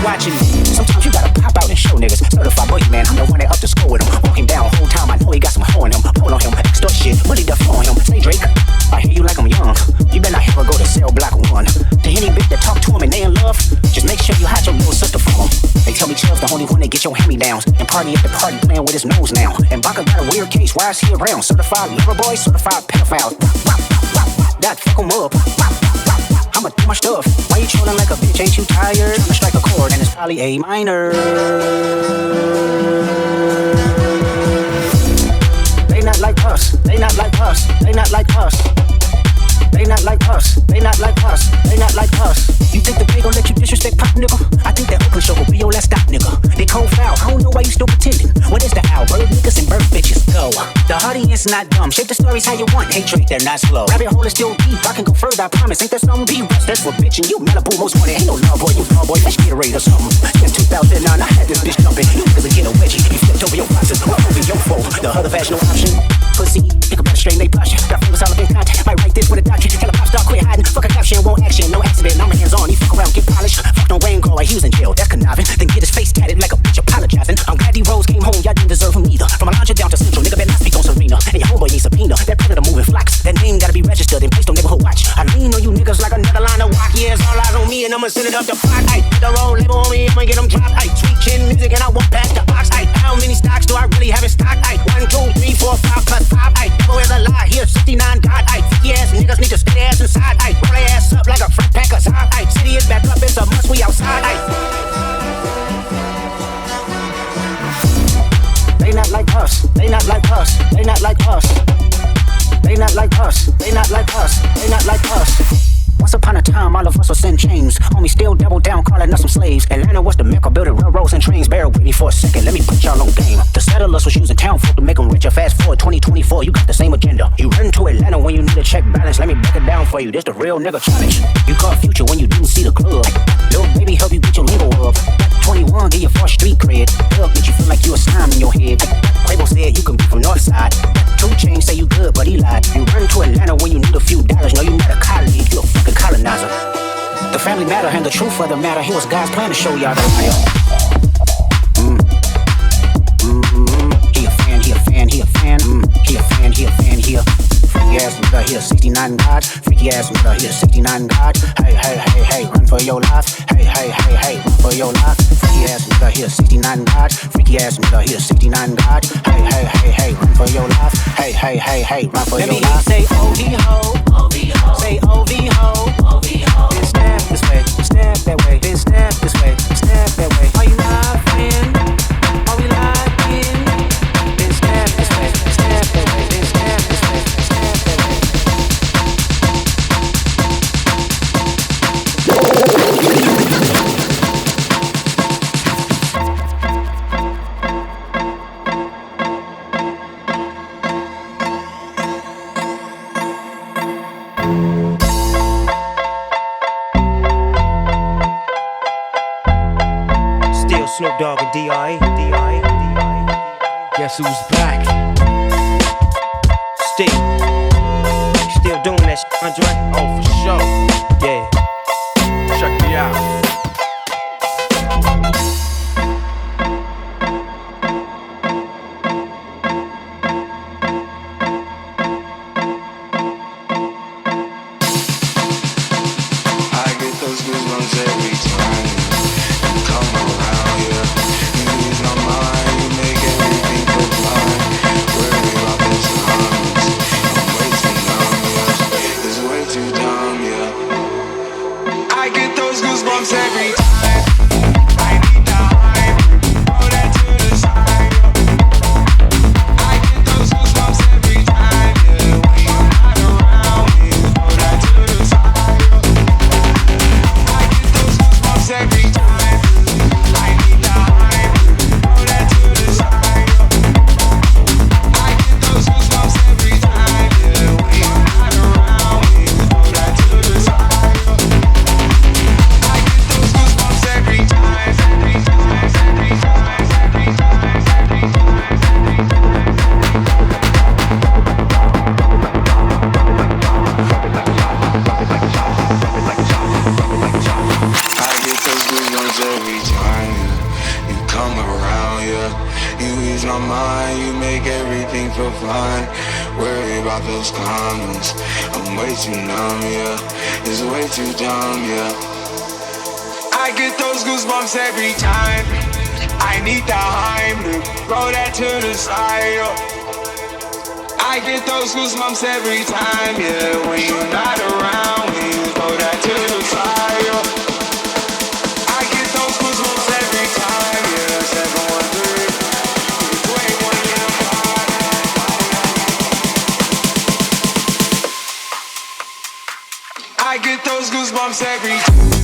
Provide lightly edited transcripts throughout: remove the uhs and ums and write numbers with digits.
watching me. Sometimes you gotta pop out and show niggas. Certified boogeyman, I'm the one that up to score with him. Walk him down whole time, I know he got some hoe in him. Pull on him, extort shit, really duff on him. Say Drake, I hear you like I'm young. You better not ever go to cell block 1. To any bitch that talk to him and they in love, just make sure you hide your little sister from him. They tell me Chubb's the only one that get your hand-me-downs. And party at the party playing with his nose now. And Baca got a weird case, why is he around? Certified lover boy, certified pedophile. That fuck him up. I'ma do my stuff. Why you chillin' like a bitch? Ain't you tired? Tryna strike a chord and it's probably A minor. They not like us. They not like us. They not like us. They not like us. They not like us. They not like us. You think the pay gon' let you disrespect pop, nigga? I think that Oakland show will be your last stop, nigga. They cold foul. I don't know why you still pretending. What is the owl? Bird niggas and bird bitches. Go. The audience not dumb. Shape the stories how you want. Hate trick, they're not slow. Rabbit hole is still deep. I can go further, I promise. Ain't there some B-Rust? That's for bitchin'. You Malibu most wanted. Ain't no love boy. You love boy. Let's get a rate or something. Since 2009, I had this bitch jumping. You niggas will get a wedgie. You flipped over your boxes. Walk over your foe. The other fashionable option. Pussy. You can better straighten they posture. Got fingers all up in contact. Might write this with a doctor. Tell a pop star quit hiding. Fuck a caption, won't action. No accident. I'm hands on. He fuck around, get polished. Fuck no rain call like he was in jail. That's conniving. Then get his face tatted like a bitch apologizing. I'm glad D-Rose came home. Y'all didn't deserve him either. From Alondra down to Central. Nigga better not speak on Serena. And your homeboy needs subpoena. That predator moving flocks. That name gotta be registered and placed on neighborhood watch. I lean on you niggas like another line of walk. Yeah, it's all eyes on me and I'ma send it up the block. Ayy, put the roll label on me. I'ma get them dropped. Ayy, sweet chin music and I walk past the box. Ayy, how many stocks do I really have in stock? Ayy, 1, 2, 3, 4, 5 plus 5. Ayy, devil is a lie. Here, 69 God. Ayy, freaky ass niggas need to stay their ass inside. Ayy, roll their ass up like a front pack of time. Ayy, city is back up. It's a must. We outside. Ayy. They not like us. They not like us. They not like us. They not like us. They not like us. They not like us. Once upon a time, all of us was in chains. Homie still double down, calling us some slaves. Atlanta was the mecca, building railroads and trains. Bear with me for a second, let me put y'all on game. The settlers was using town folk to make them richer. Fast forward 2024, you got the same agenda. You run to Atlanta when you need a check balance. Let me break it down for you, this the real nigga challenge. You caught Future when you didn't see the club. Lil' baby help you get your lingo up. 21, get your first street cred. Look, make you feel like you a slime in your head. Quavo said you can be from Northside. 2 Chainz say you good, but he lied. You run to Atlanta when you need a few dollars. No, you not a colleague, you a fucking colonizer. The family matter and the truth of the matter. Here was God's plan to show y'all the real. He a fan, he a fan, he a fan. He a fan, he a fan, he a freaky ass nigga, he a 69 God. Freaky ass nigga, he a 69 God. Hey, hey, hey, hey, run for your life. Hey, hey, hey, hey, run for your life. Freaky ass nigga, he a 69 God. Freaky ass nigga, he a 69 God. Hey, hey, hey, hey, run for your life. Hey, hey, hey, hey, run for your life. Let me say OV-ho, OV-ho. Say OV-ho, OV-ho. Then snap this way, snap that way. Then snap this way, snap that way. Are you live, friend? Are we live in? Then snap this way, snap that way. Then snap this way, snap that way. Snoop Dogg and D.I. Guess who's back? Still doing that shit, Andre? Oh, for sure. Yeah. Check me out. I get those goosebumps every time you come around here. You lose my mind, you make everything go blind. Worry about this harmless. ain't worried about those comments. I'm way too numb, yeah. It's way too dumb, yeah. I get those goosebumps every time. I need the Heimlich, throw that to the side, yeah. I get those goosebumps every time, yeah. When you're not around, when you throw that to the side, yeah. I get those goosebumps every time, yeah. 713, 281, yeah. I get those goosebumps every time.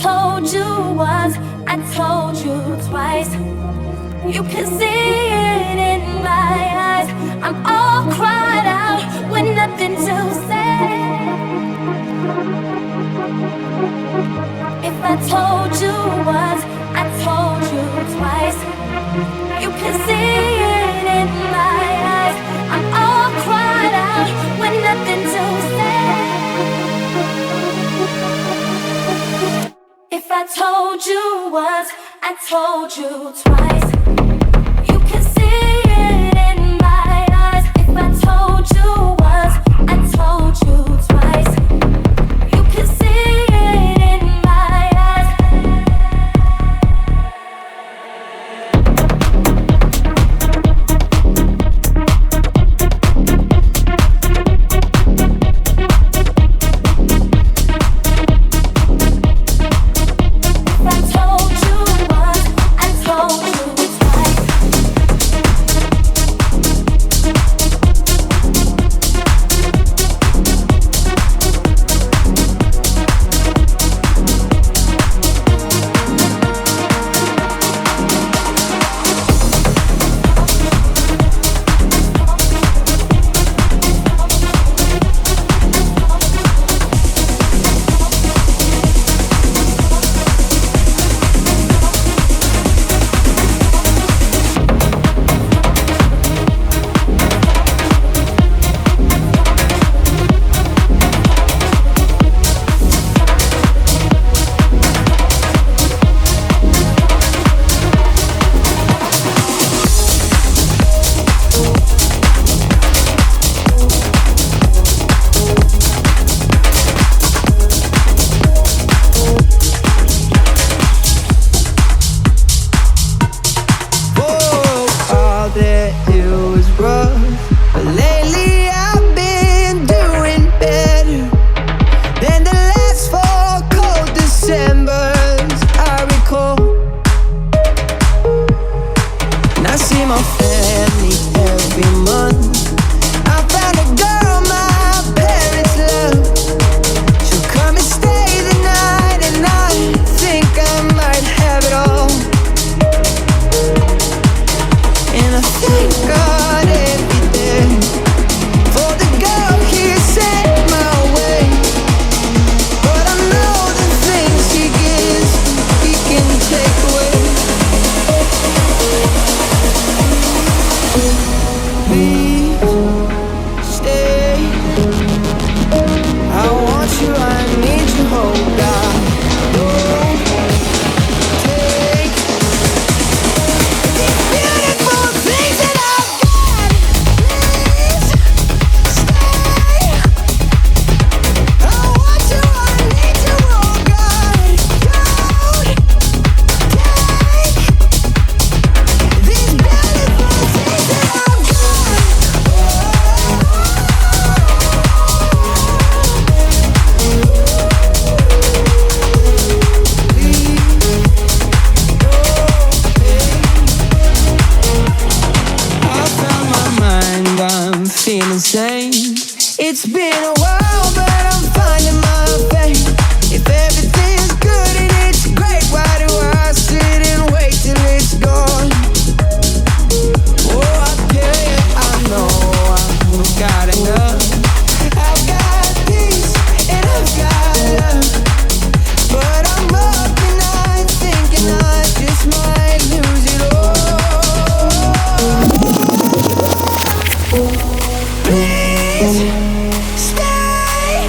told you once, I told you twice. You can see it in my eyes. I'm all cried out with nothing to say. If I told you once, I told you twice. You can see it in my eyes. I'm all cried out with nothing to say. If I told you once, I told you twice. You can see it in my eyes. If I told you once, I told you twice. You can see it in my eyes. If I told you once, I told you twice. All that it was rough, but lately I've been doing better than the last 4 cold Decembers I recall. And I see my family every month. I found a girl my parents love. She'll come and stay the night, and I think I might have it all. And I thank God every day for the girl He sent my way. But I know the things He gives, He can take away. Please stay. I want you, I need you, oh God. Don't take these beautiful things that I've got. Please stay. I want you, I need you, oh God. Don't take these beautiful things that I've got. I found my mind, I'm feeling sane. It's been a while, but I'm finding my fame. If everything's good and it's great, why do I sit and wait till it's gone? Oh, I tell you, I know I've got enough. I've got peace and I've got love. But I'm up and I'm thinking I just might lose it all. Please stay.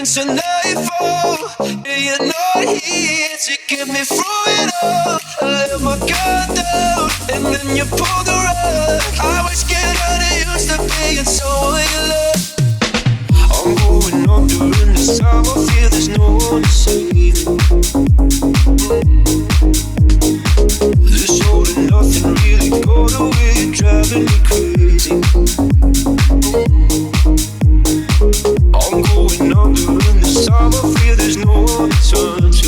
into nightfall. And you're not here to get me through it all. I let my guard down, and then you pulled the rug. I was getting kinda used to being someone you love. I'm going on during this time. I feel there's no one to save me. This all and nothing really got away, driving me crazy. I'm going under in this time. I feel there's no one to turn to.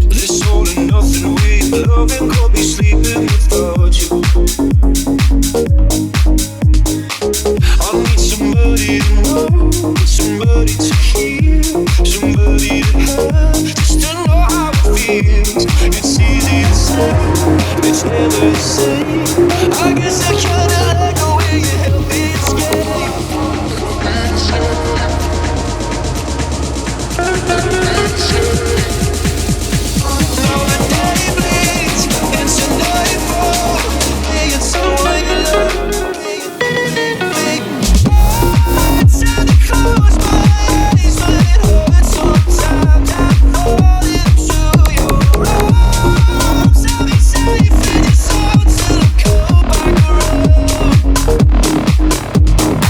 This all and nothing way of loving got me sleeping without you. I need somebody to know, somebody to hear, somebody to have, just to know how it feels. It's easy to say, it's never the same. I guess I kinda like the way you help me escape. Now the day bleeds into nightfall, being someone you love. Try to close my eyes, but it hurts sometimes. I fall into your arms. I'll be safe in your soul till I come back around.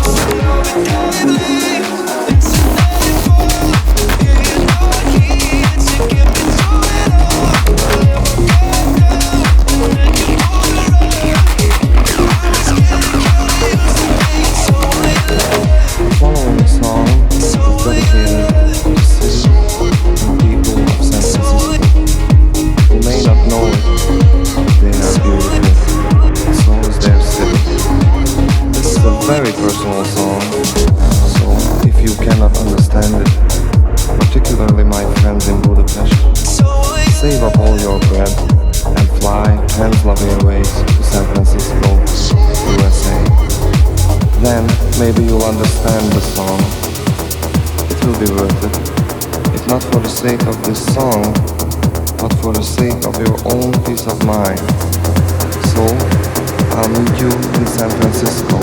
So now the day bleeds into nightfall. Yeah, you're not here to get me through it all. I let my guard down, and then you pulled the rug. I was getting kinda used to being someone you love. The following song is dedicated to the city and people of San Francisco. You may not know it, but they are beautiful. So is their city. This is a very personal song, so if you cannot understand it, particularly my friends in Budapest, save up all your bread and fly hands-loving ways to San Francisco, USA. Then maybe you'll understand the song. It will be worth it. If not for the sake of this song, but for the sake of your own peace of mind. So, I'll meet you in San Francisco.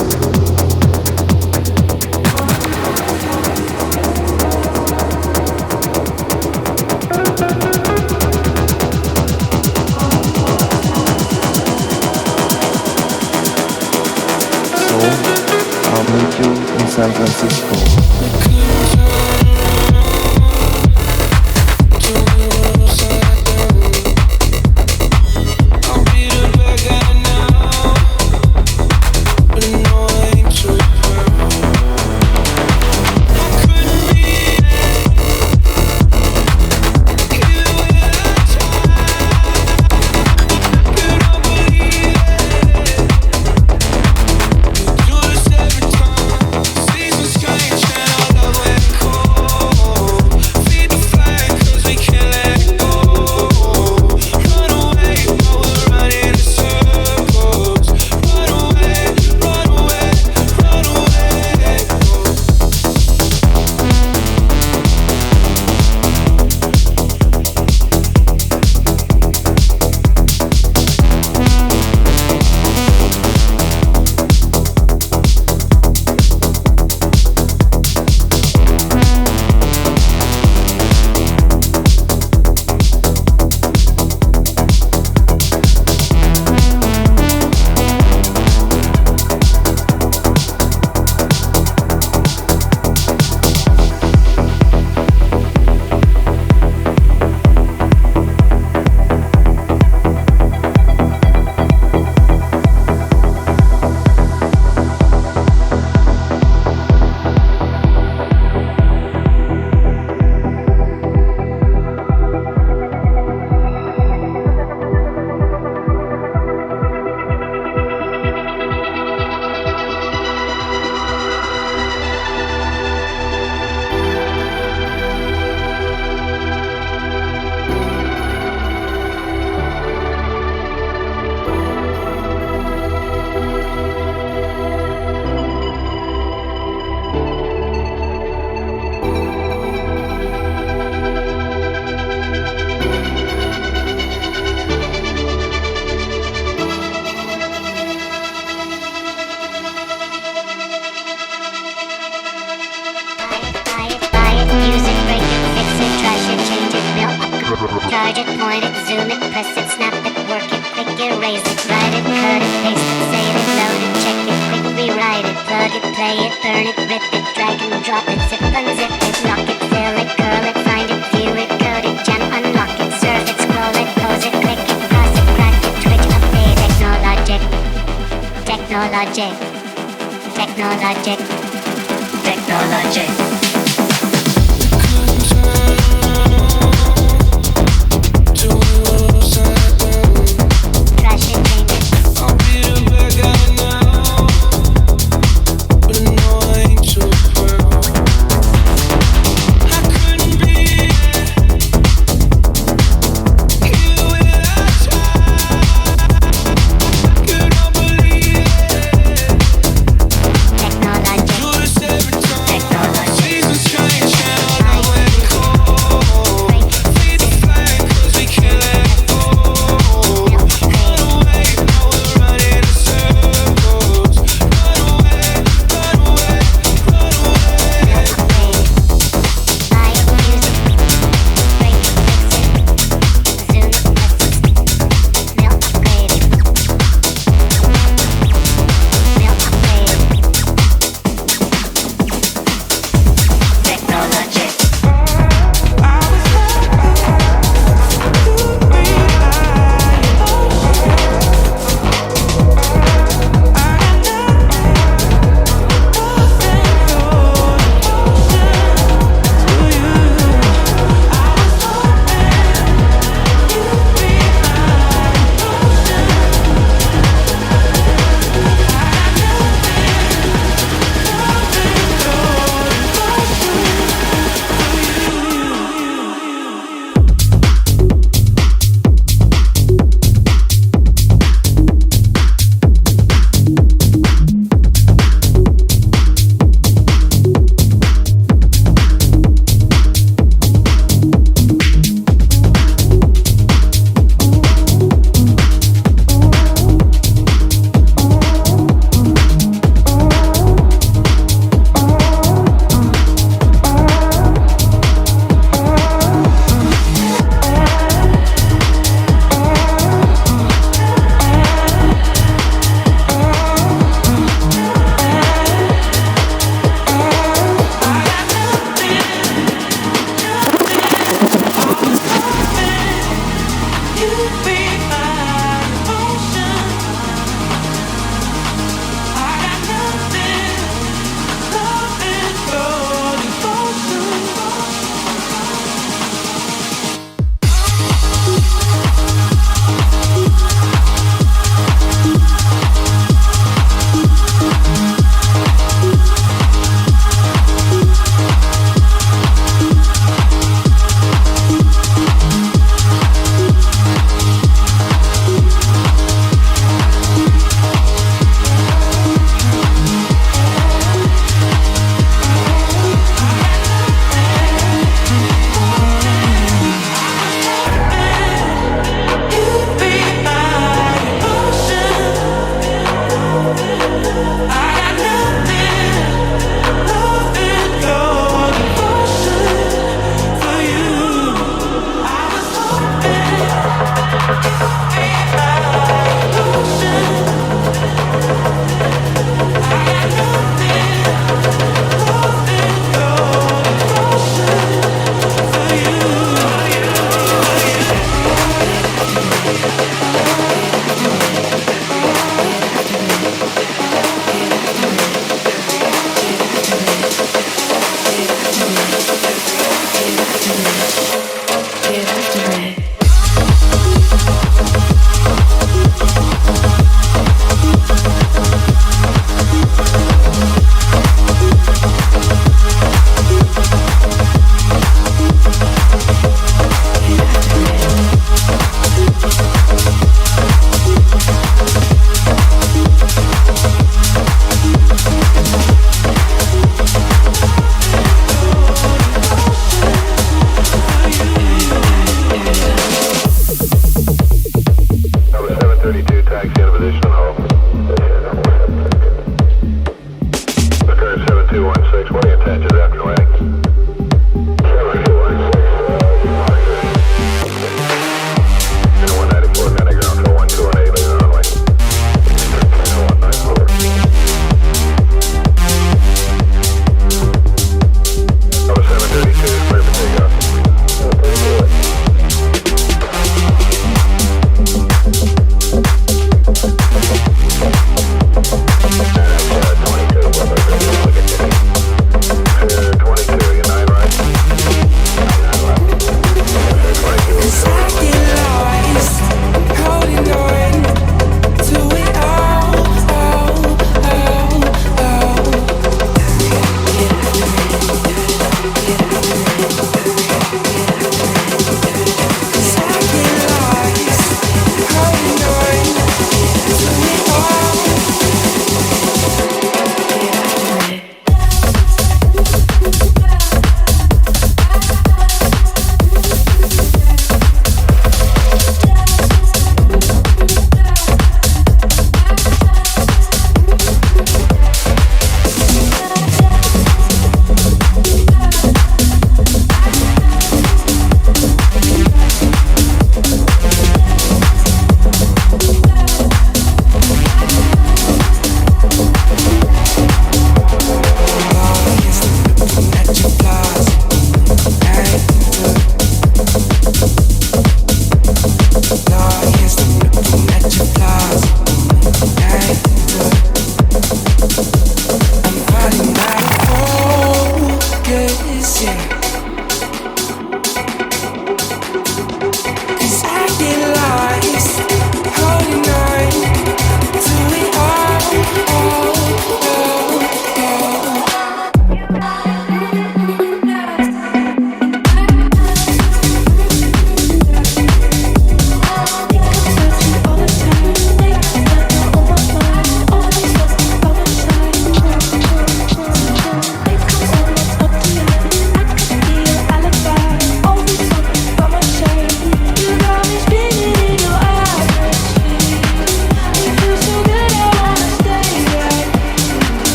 I'll meet you in San Francisco. Seasons change and our love zoom it, press it, snap it, work it, quick erase it, write it, cut it, paste it, save it, load it, check it, quick rewrite it, plug it, play it, burn it, rip it, drag and drop it, zip unzip it, lock it, fill it, curl it, find it, view it, code it, jam, unlock it, surf it, scroll it, pose it, click it, cross it, crack it, twitch, update, technologic, technologic, technologic, technologic.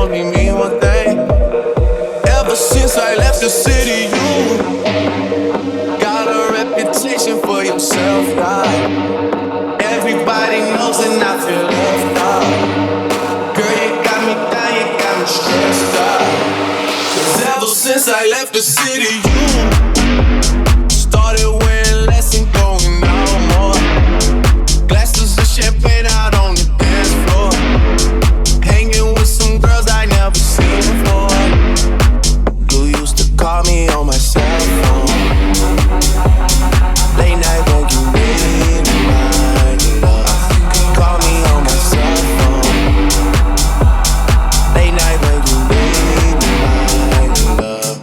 only mean one thing. Ever since I left the city, you got a reputation for yourself, right? Everybody knows and I feel left out. Girl, you got me down, you got me stressed out. 'Cause ever since I left the city, you started wearing less and going out more. Glasses of champagne out on the dance floor. Hanging with some girls I never seen before. You used to call me on my cell phone. Late night when you need my love. Call me on my cell phone. Late night when you need my love.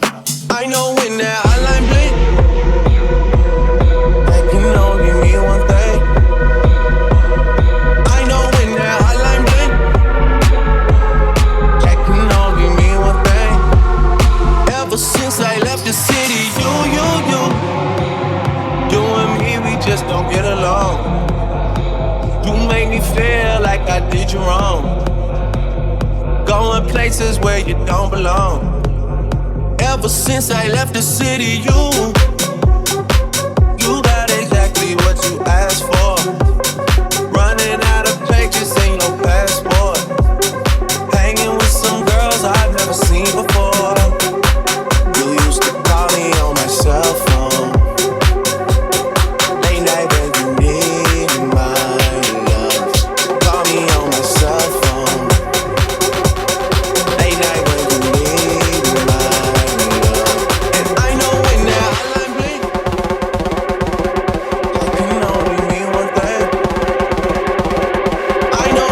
I know when that hotline blink, that can only mean one thing. I know when that hotline blink, that can only mean one thing. Ever since I left the city, you and me, we just don't get along. You make me feel like I did you wrong. Going places where you don't belong. Ever since I left the city, you got exactly what you asked for. Running out of pages in your passport. Hanging with some girls I've never seen before. You used to call me on my cell phone. Late night when you need my love. Call me on my cell phone. Late night when you need my love. And I know when that hotline blink, that can only mean one thing. I know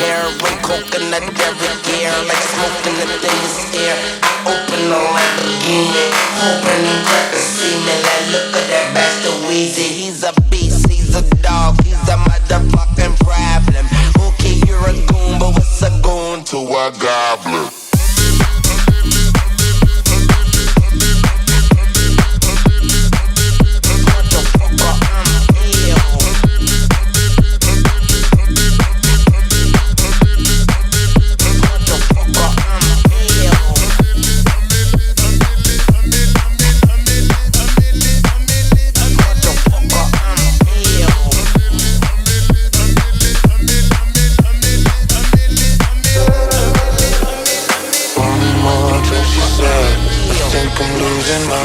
hair and coconut every year, like smoking the things air. I open the Lamborghini, hoping he doesn't see me. Like look at that bastard Weezy, he's a beast, he's a dog, he's a motherfucking problem. Okay, you're a goon, but what's a goon to a goblin? Losing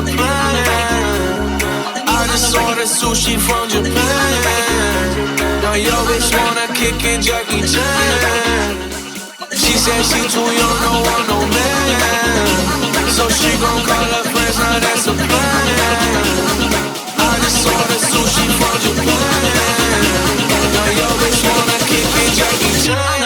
a plan. I just ordered sushi from Japan. Now yo bitch wanna kick it Jackie Chan. She said she too young, no want no man. So she gon' call her friends, now that's a plan. I just ordered sushi from Japan. Now yo bitch wanna kick it Jackie Chan.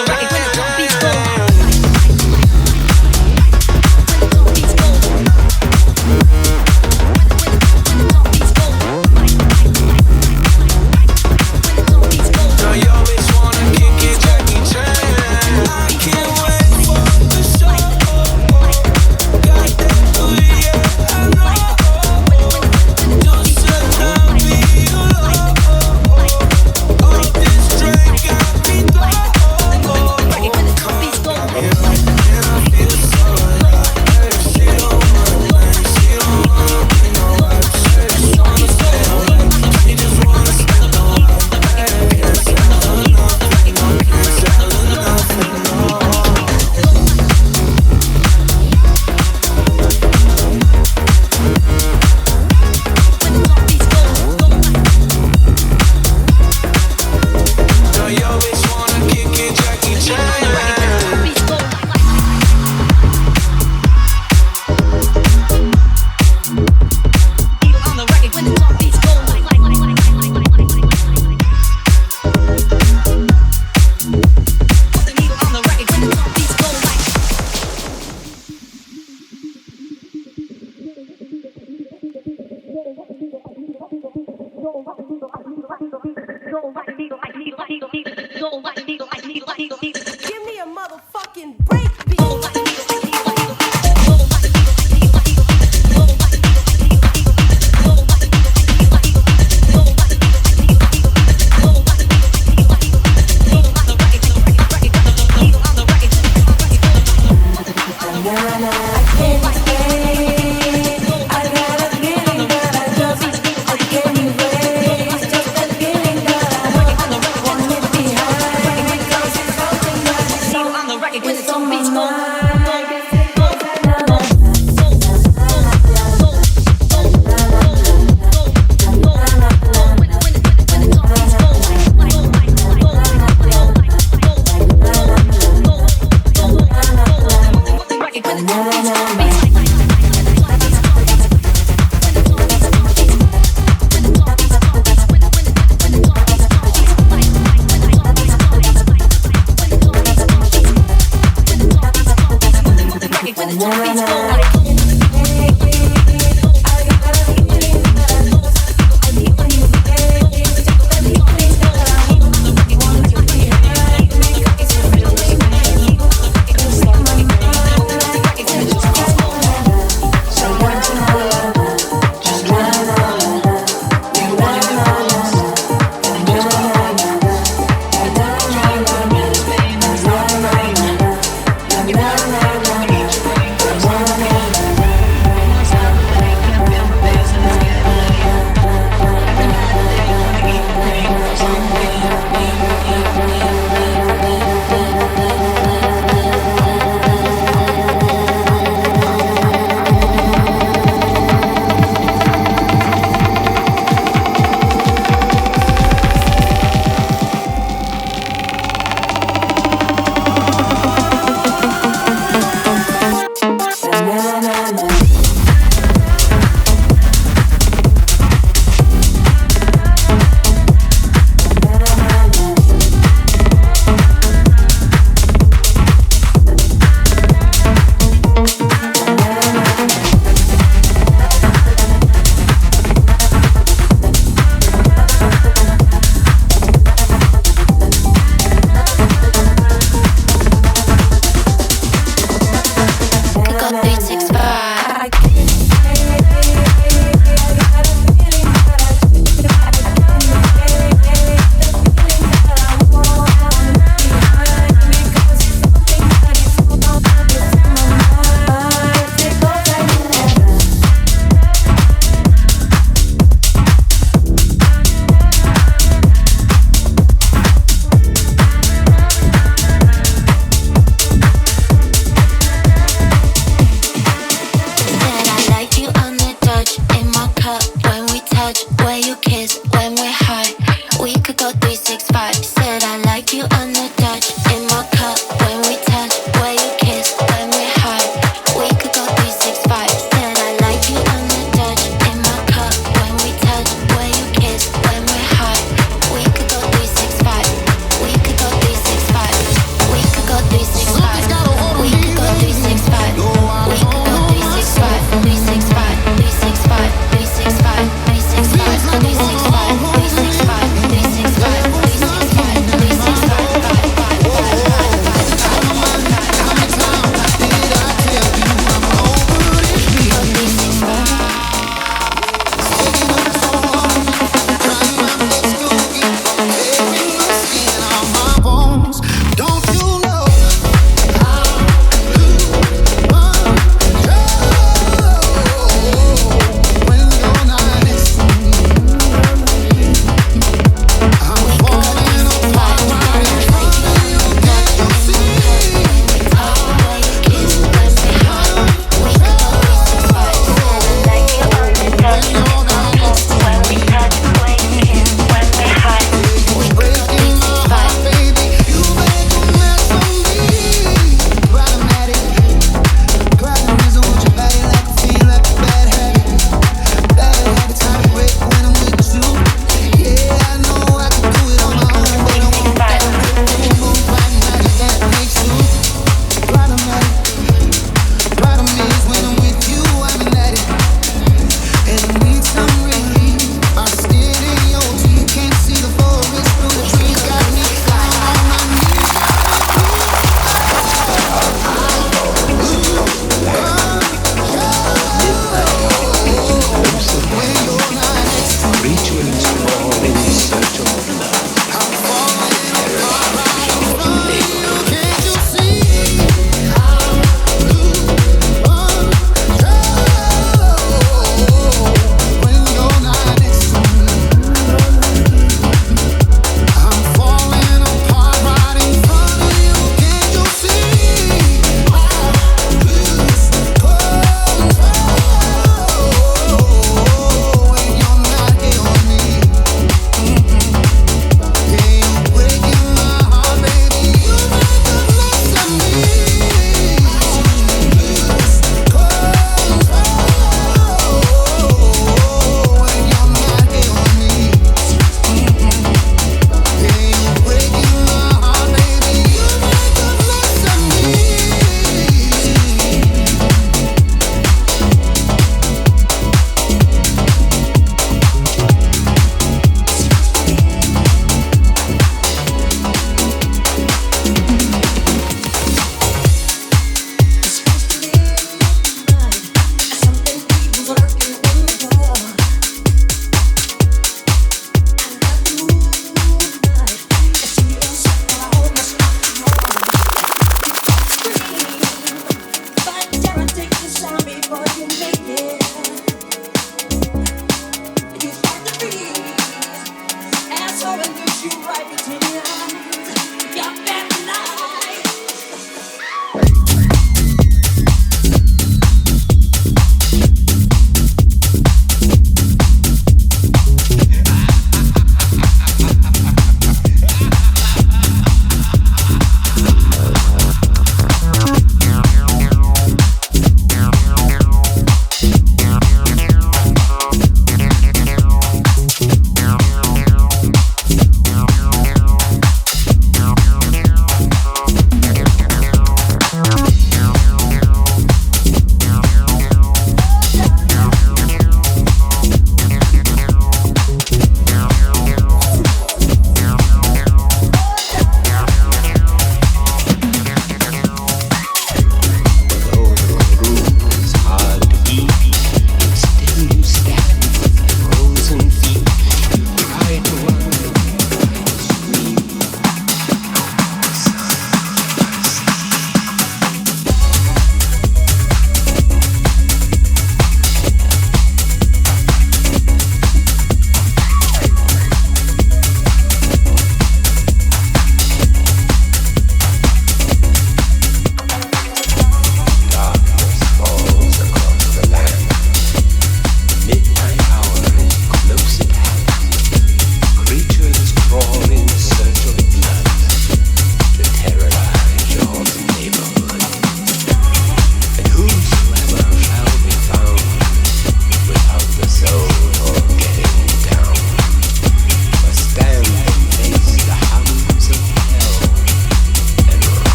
Something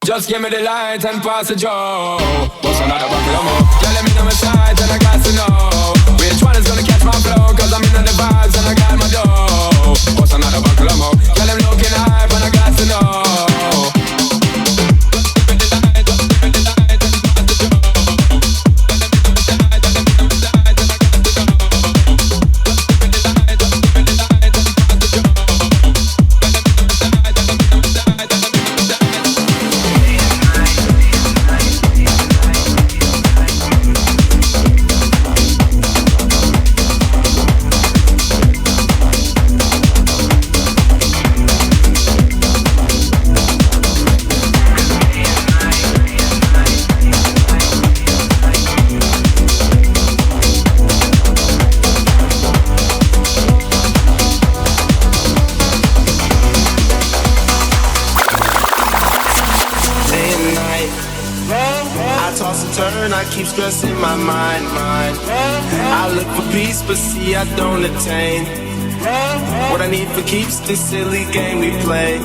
Just give me the light and pass the joe. What's another buckle of more? Yeah, let me know my sight and I got to know which one is gonna catch my flow. Cause I'm in on the vibes and I got my dough. What's another buckle of more? Yeah, let me looking hype and I got to know. Keep stressing my mind. I look for peace, but see I don't attain. What I need for keeps this silly game we play.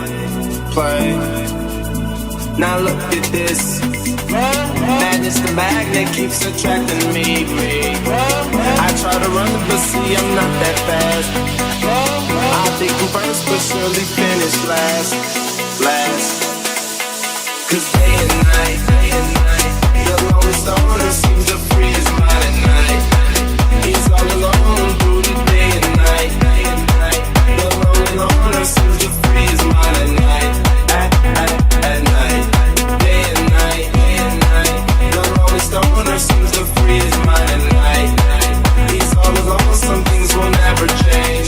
Now look at this. Madness, the magnet keeps attracting me. I try to run, but see I'm not that fast. I think I'm first, but surely finish last. Cause day and night, the lonely stoner seems to free his mind at night. He's all alone through the day and night. The lonely loner seems to free his mind at night. At night. Day and night. The lonely stoner seems to free his mind at night. He's all alone, some things will never change.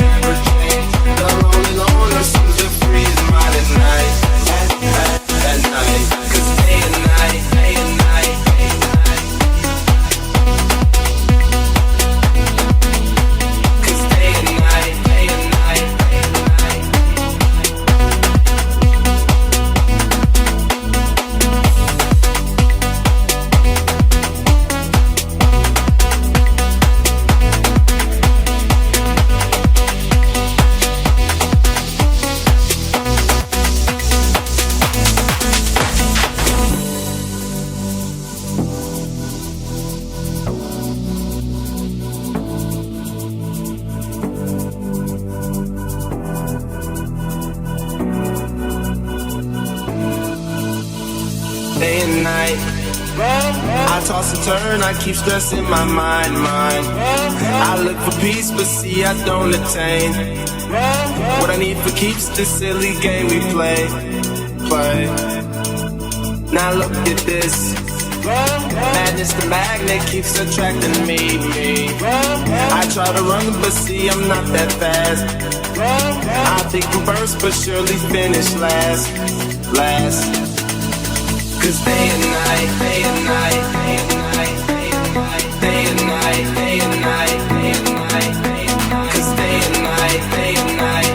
The lonely loner seems to free his mind at night. At night. Cause day and night. I keep stressing my mind. I look for peace, but see I don't attain. What I need for keeps this silly game we play. Now look at this. Madness, the magnet keeps attracting me. I try to run, but see I'm not that fast. I think I'm first, but surely finish last. Cause day and night. Day and night. Cause day and night. Day and night. Cause day and night. Cause day and night.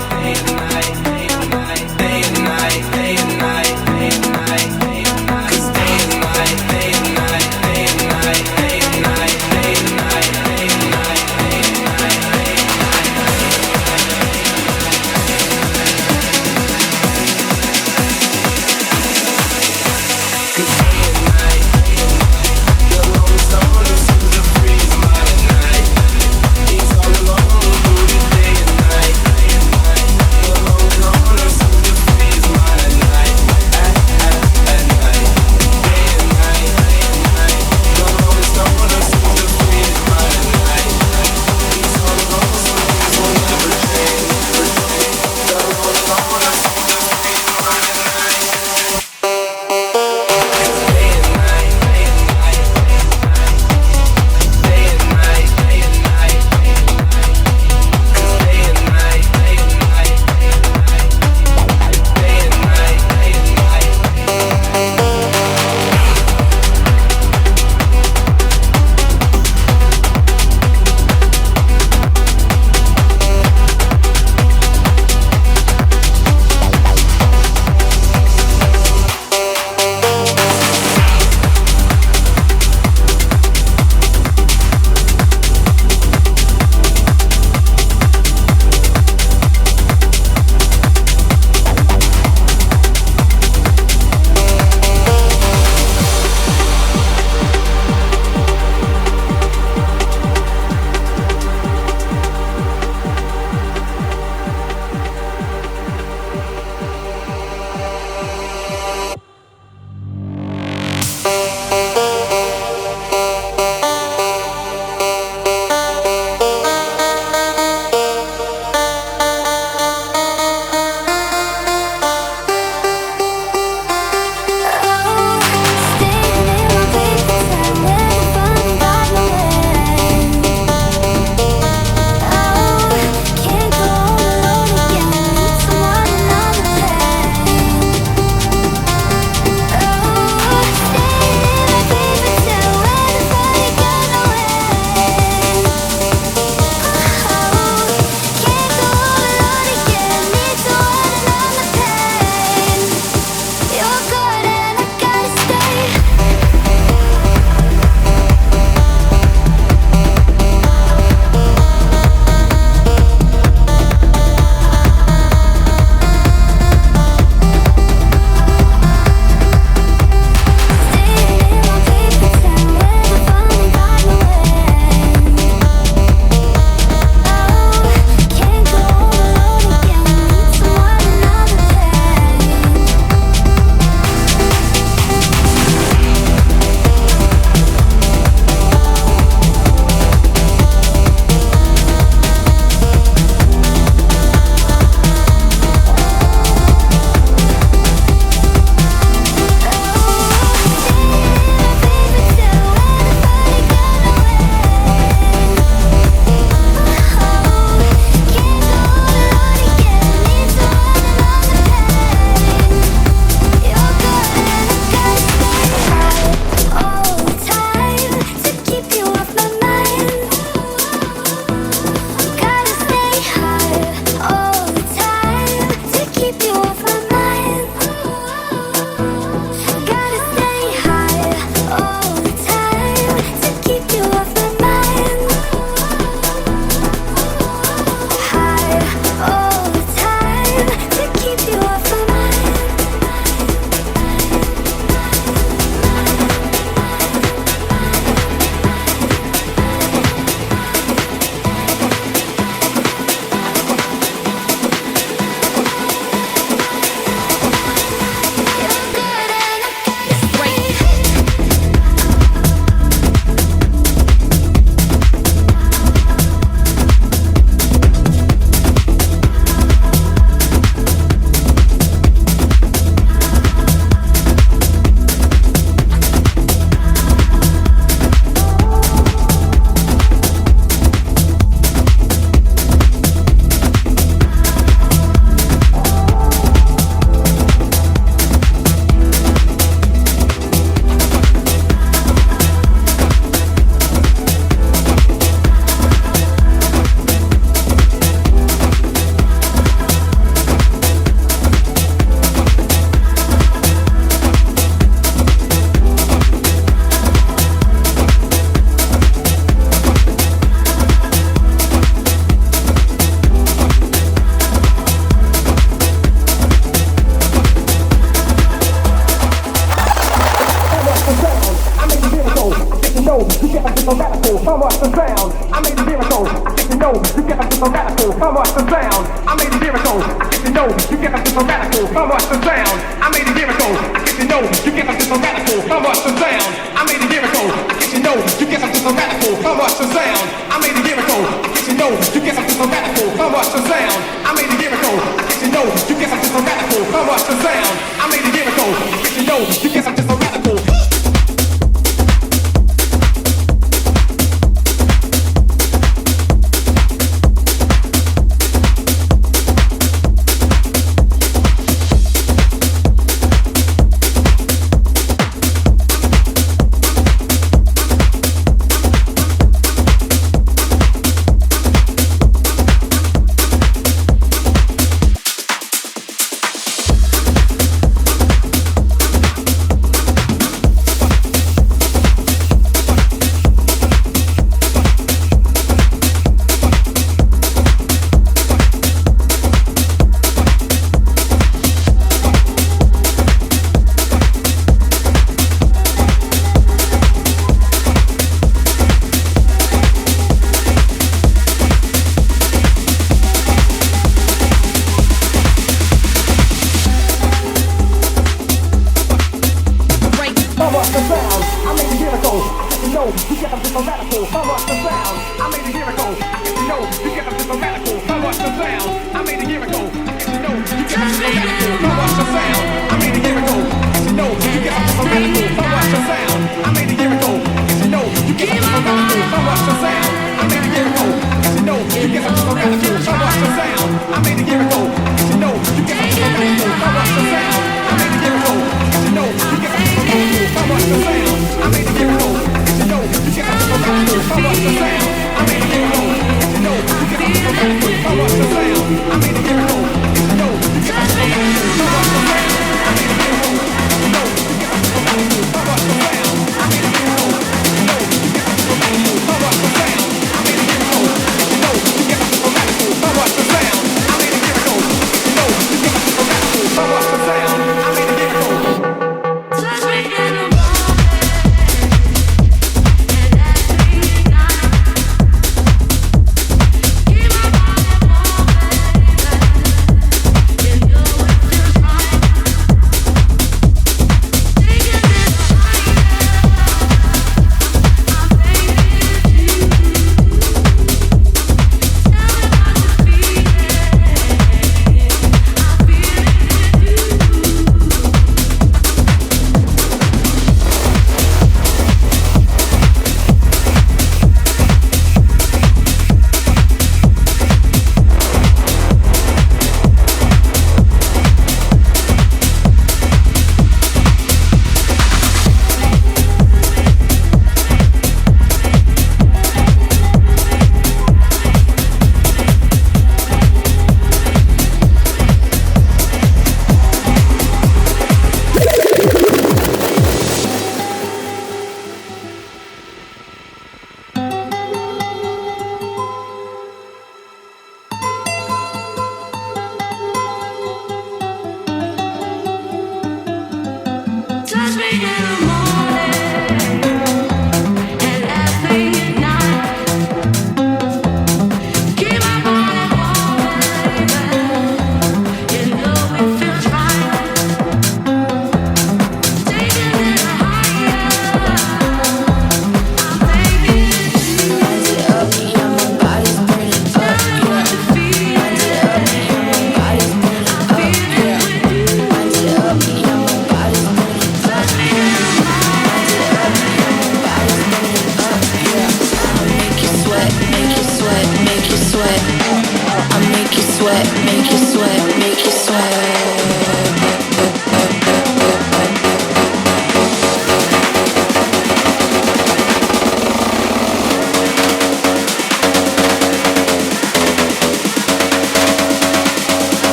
so radical, come watch the sound. I made a miracle, I think you know, you get up to so radical, come watch the sound. I made a miracle, I think you know, you get up to so radical, come watch the sound. I made a miracle, I think you know, you get up to so radical, come watch the sound. I made a miracle, I think you know, you get up to so radical, come watch the sound. I made a miracle, I think you know, you get up to so radical, come watch the sound. I made a miracle, I think you know, you get up to so radical, come watch the sound. I made a miracle, I think you know, you get up to so radical.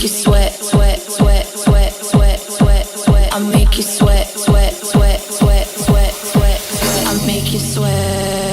you sweat, sweat, sweat, sweat, sweat, sweat, sweat. I make you sweat, sweat, sweat, sweat, sweat, sweat, sweat. I make you sweat.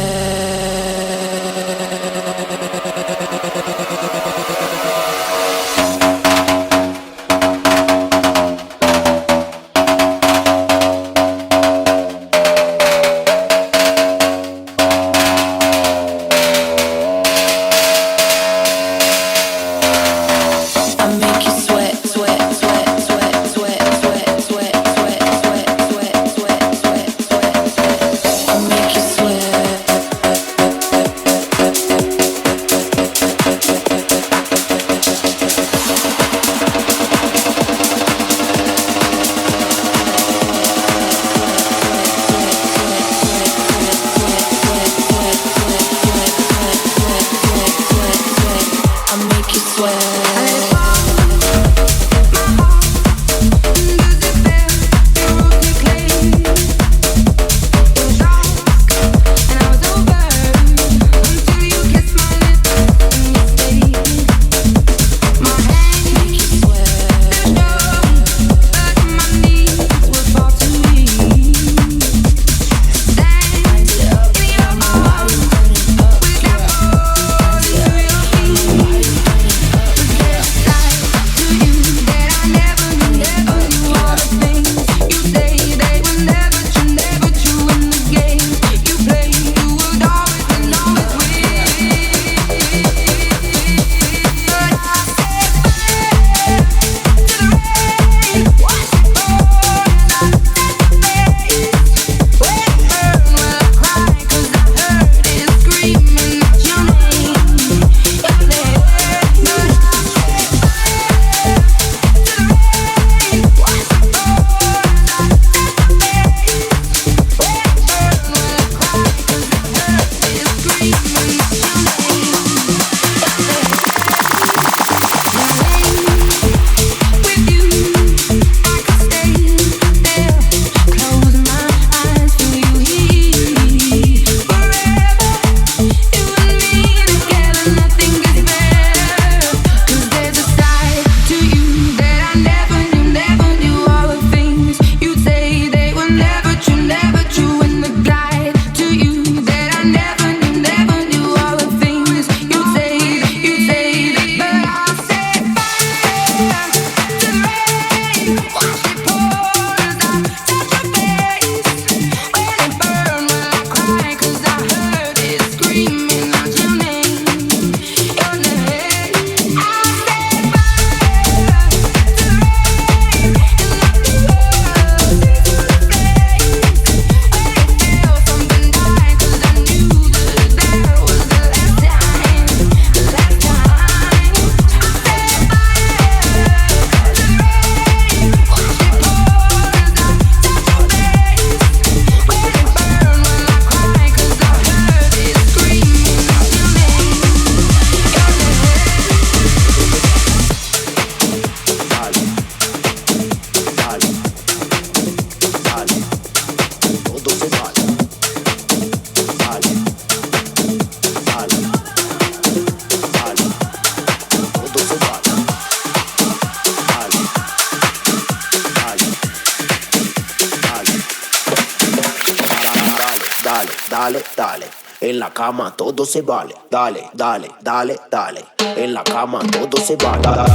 dale, dale. En la cama todo se vale. Dale, dale, dale, dale. En la cama todo se vale. Dale.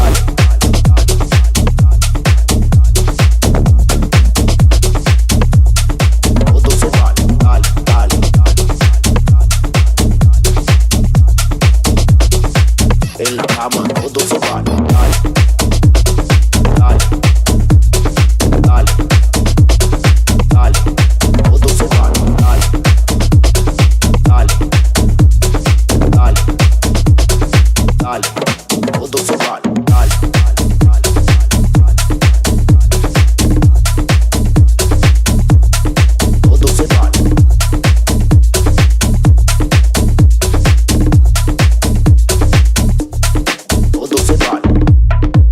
En la cama todo se vale. Dale, dale, dale, dale, todo se vale. Dale, dale, dale, dale, todo se vale. Dale, todo se vale. Todo se vale.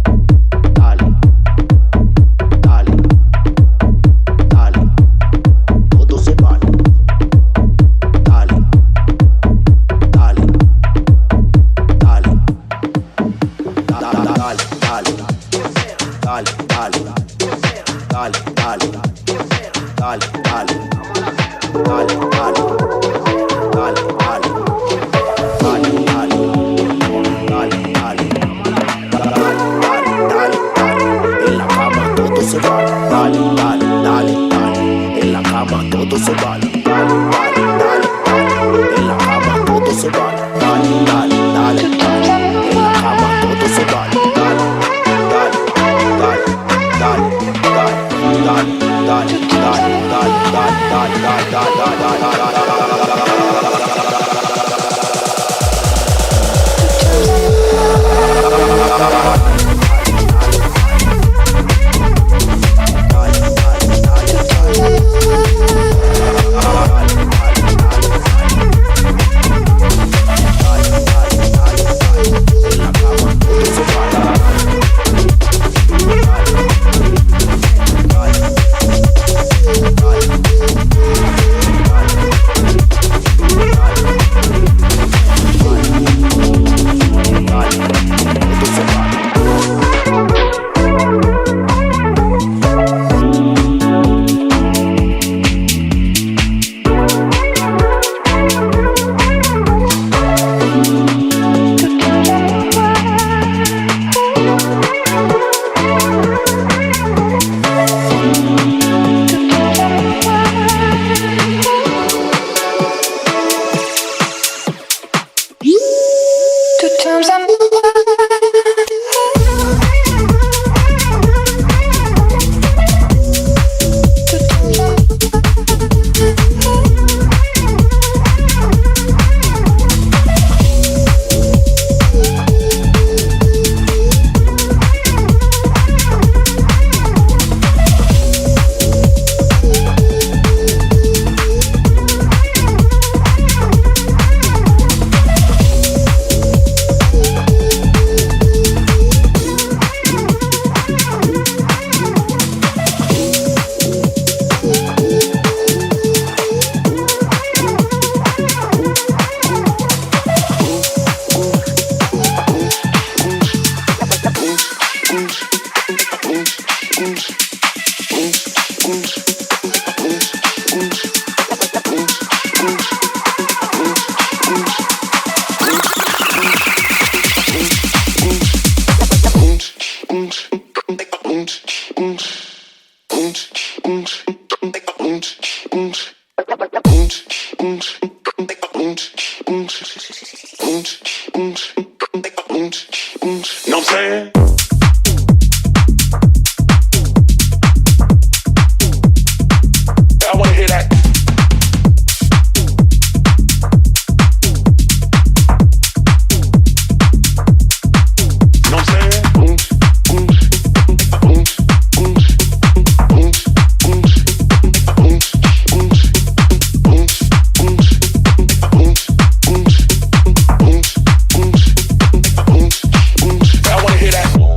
I wanna hear that.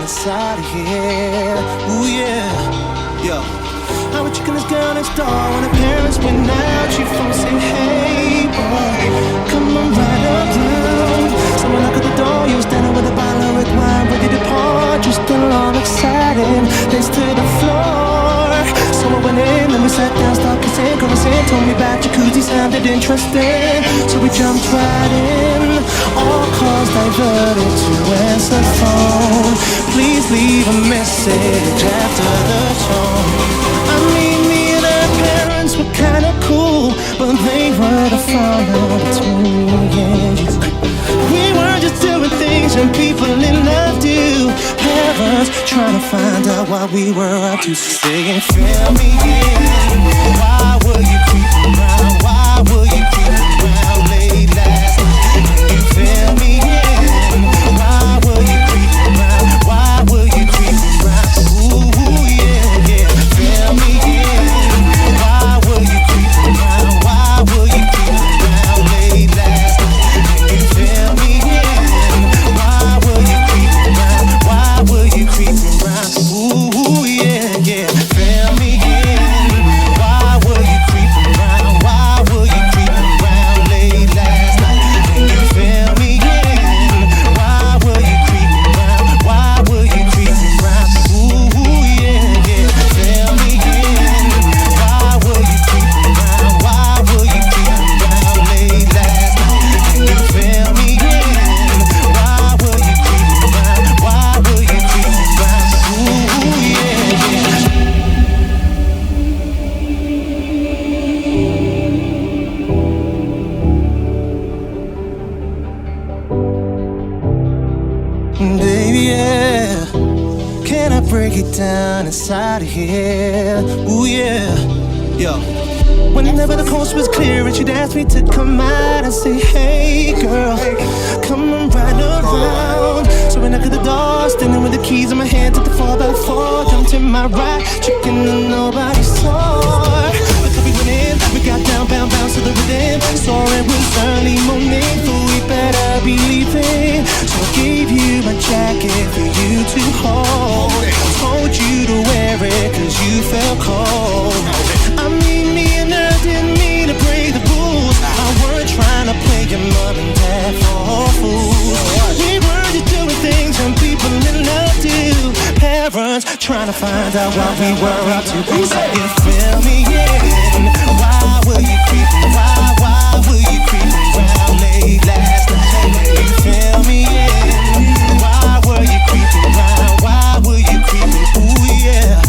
inside of here. Ooh yeah, yo. I was checking this girl next door when her parents went out. She phone said, hey boy, come on right around. Someone knocked at the door, you were standing with a bottle of red wine, ready to pour, just still all excited, legs to the floor. So I went in, then we sat down, started kissing, conversing, told me about jacuzzi, sounded interesting. So we jumped right in, all calls diverted to answer phone. Please leave a message after the tone. I mean, me and her parents were kinda cool, but they were the father between me and you. We were just doing things and people in love do. Parents trying to find out what we were up to, saying, fill me in. Why were you creeping around? Why were you creeping around late last night? Can you fill me in? Why were you creeping around? Why were you creeping around? Ooh, yeah, yeah. Fill me in. Why were you creeping around? Why were you creeping around late last night? Can you fill me in? Why were you creeping around? Why were you creeping around? Ooh, yeah, yeah. Fill me in. Why were you creeping around? Why were you creeping around late last night? Can you fill me in? Why were you creeping around? Why were you creeping around? Ooh, yeah, yeah. Fill me in. Why were you creeping around? Why were you creeping around late last night? Can you fill me in? Why were you creeping around? Why were you creeping around? Ooh, yeah, yeah. Baby, yeah. Can I break it down inside of here? Ooh, yeah. Yo. Whenever the coast was clear and she'd ask me to come out and say, hey girl, come on right around. So I knocked at the door, standing with the keys in my hand, took the 4x4, jumped in my ride, chicken and nobody saw. But then we went in, we got down, bounce to the rhythm. Saw it was early morning, but we better be leaving. So I gave you my jacket for you to hold. Told you to wear it cause you felt cold. I mean, me and her didn't mean to break the rules. I weren't trying to play your mom and dad for fools. We were just doing things and people in love do. Parents trying to find out what we were up to. You feel me in? Why were you creeping? Why were you creeping around late last night? You feel me in? Why were you creeping around? Why were you creeping? Ooh yeah.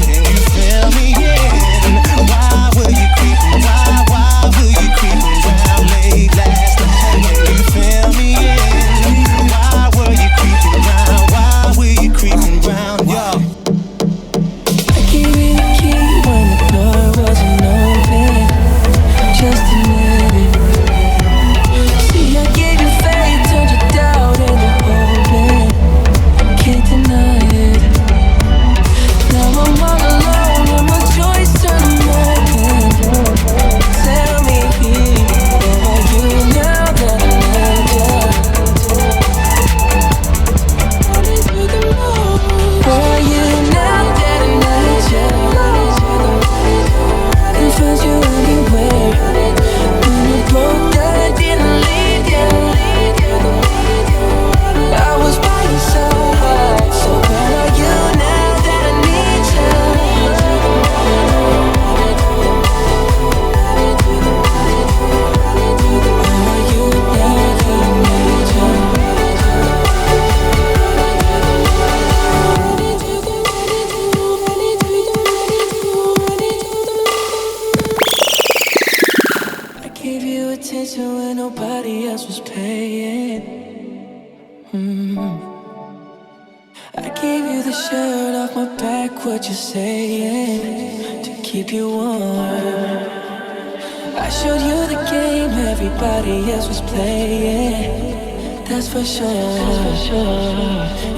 Can you feel me in? Why were you creeping? Why were you creeping around late last night? Can you feel me in? Why were you creeping around? Why were you creeping around? Yo. I gave you the key when the door wasn't open. Just admit it. See, I gave you faith, turned your doubt into hope. Can't deny it. Now I'm all alone and my choice turned open. Tell me, are you now that I need you? Are you now that I need you? And find you anywhere. When you broke, I didn't leave you. I was by your side. So where are you now that I need you? Where are you now that I need you? I gave you attention when nobody else was paying. I gave you the shirt off my back, what you saying? To keep you warm. I showed you the game everybody else was playing. That's for sure.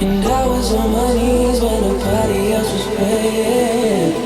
And I was on my knees when nobody else was paying.